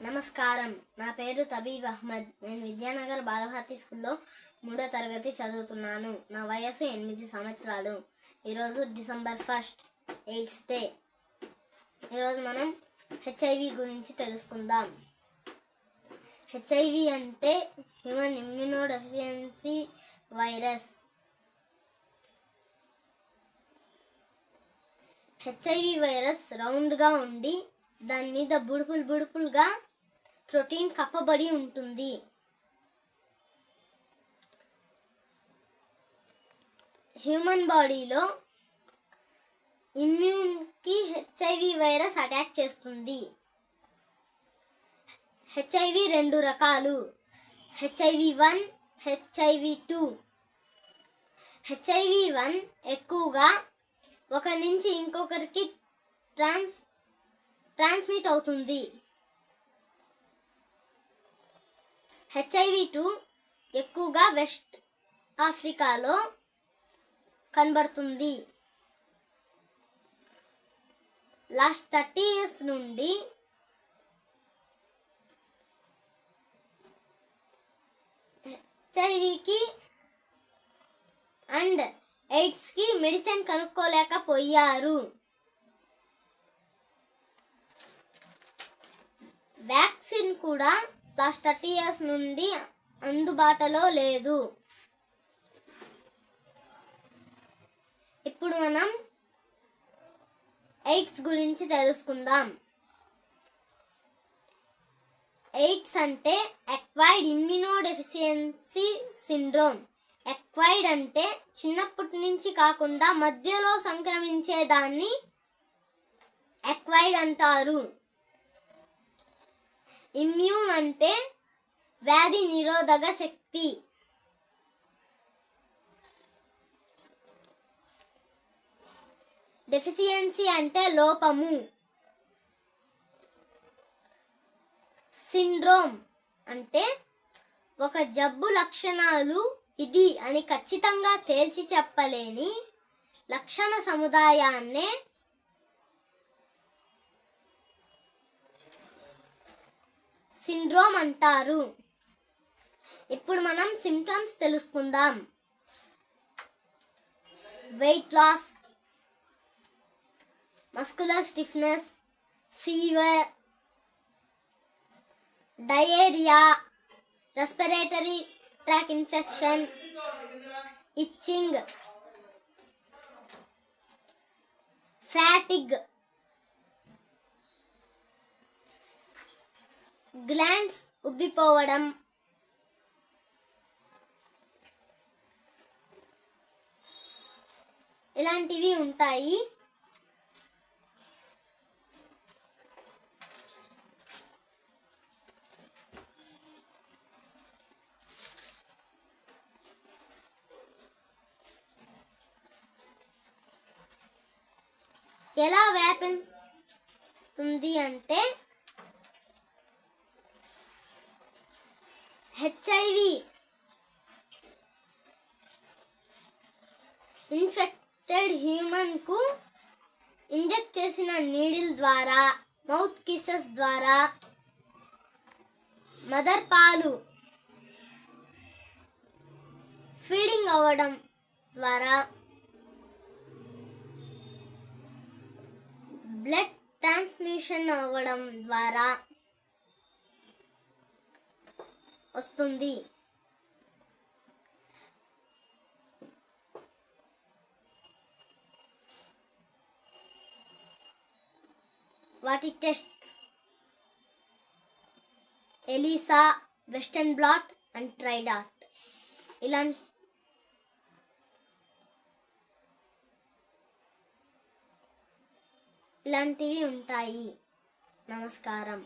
నమస్కారం. నా పేరు తబీబ్ అహ్మద్. నేను విద్యానగర్ బాలభారతి స్కూల్లో 3వ తరగతి చదువుతున్నాను. నా వయసు 8 సంవత్సరాలు. ఈరోజు డిసెంబర్ 1 ఎయిడ్స్ డే. ఈరోజు మనం హెచ్ఐవి గురించి తెలుసుకుందాం. హెచ్ఐవి అంటే human immunodeficiency virus. HIV virus రౌండ్గా ఉండి దాని మీద బుడుపులుగా ప్రోటీన్ కప్పబడి ఉంటుంది. హ్యూమన్ బాడీలో ఇమ్యూన్కి హెచ్ఐవి వైరస్ అటాక్ చేస్తుంది. హెచ్ఐవి 2 రకాలు, HIV-1, HIV-2. HIV-1 ఎక్కువగా ఒకరి నుంచి ఇంకొకరికి ట్రాన్స్మిట్ అవుతుంది. HIV-2 ఎక్కువగా వెస్ట్ ఆఫ్రికాలో కనబడుతుంది. లాస్ట్ 30 years నుండి హెచ్ఐవికి అండ్ ఎయిడ్స్కి మెడిసిన్ కనుక్కోలేకపోయారు. వ్యాక్సిన్ కూడా లాస్ట్ 30 years నుండి అందుబాటులో లేదు. ఇప్పుడు మనం ఎయిడ్స్ గురించి తెలుసుకుందాం. ఎయిడ్స్ అంటే అక్వైర్డ్ ఇమ్యూనోడెఫిషియన్సీ సిండ్రోమ్. అక్వైర్డ్ అంటే చిన్నప్పటి నుంచి కాకుండా మధ్యలో సంక్రమించేదాన్ని అక్వైర్డ్ అంటారు. ఇమ్యూన్ అంటే వ్యాధి నిరోధక శక్తి. డెఫిషియన్సీ అంటే లోపము. సిండ్రోమ్ అంటే ఒక జబ్బు లక్షణాలు ఇది అని ఖచ్చితంగా తేల్చి చెప్పలేని లక్షణ సముదాయాన్నే సిండ్రోమ్ అంటారు. ఇప్పుడు మనం సిమ్టమ్స్ తెలుసుకుందాం. Weight loss, muscular stiffness, fever, diarrhoea, respiratory tract infection, itching, fatigue, glands ఉబ్బిపోవడం, ఇలాంటివి ఉంటాయి. ఎలా వ్యాపిస్తుంది అంటే హెచ్ఐవి ఇన్ఫెక్టెడ్ హ్యూమన్ కు ఇంజెక్ట్ చేసిన నీడిల్ ద్వారా, మౌత్ కిసెస్ ద్వారా, మదర్ పాలు ఫీడింగ్ అవ్వడం ద్వారా, బ్లడ్ ట్రాన్స్మిషన్ అవ్వడం ద్వారా వస్తుంది. వాటి tests ELISA, western blot and tridot ఇలాంటివి ఉంటాయి. నమస్కారం.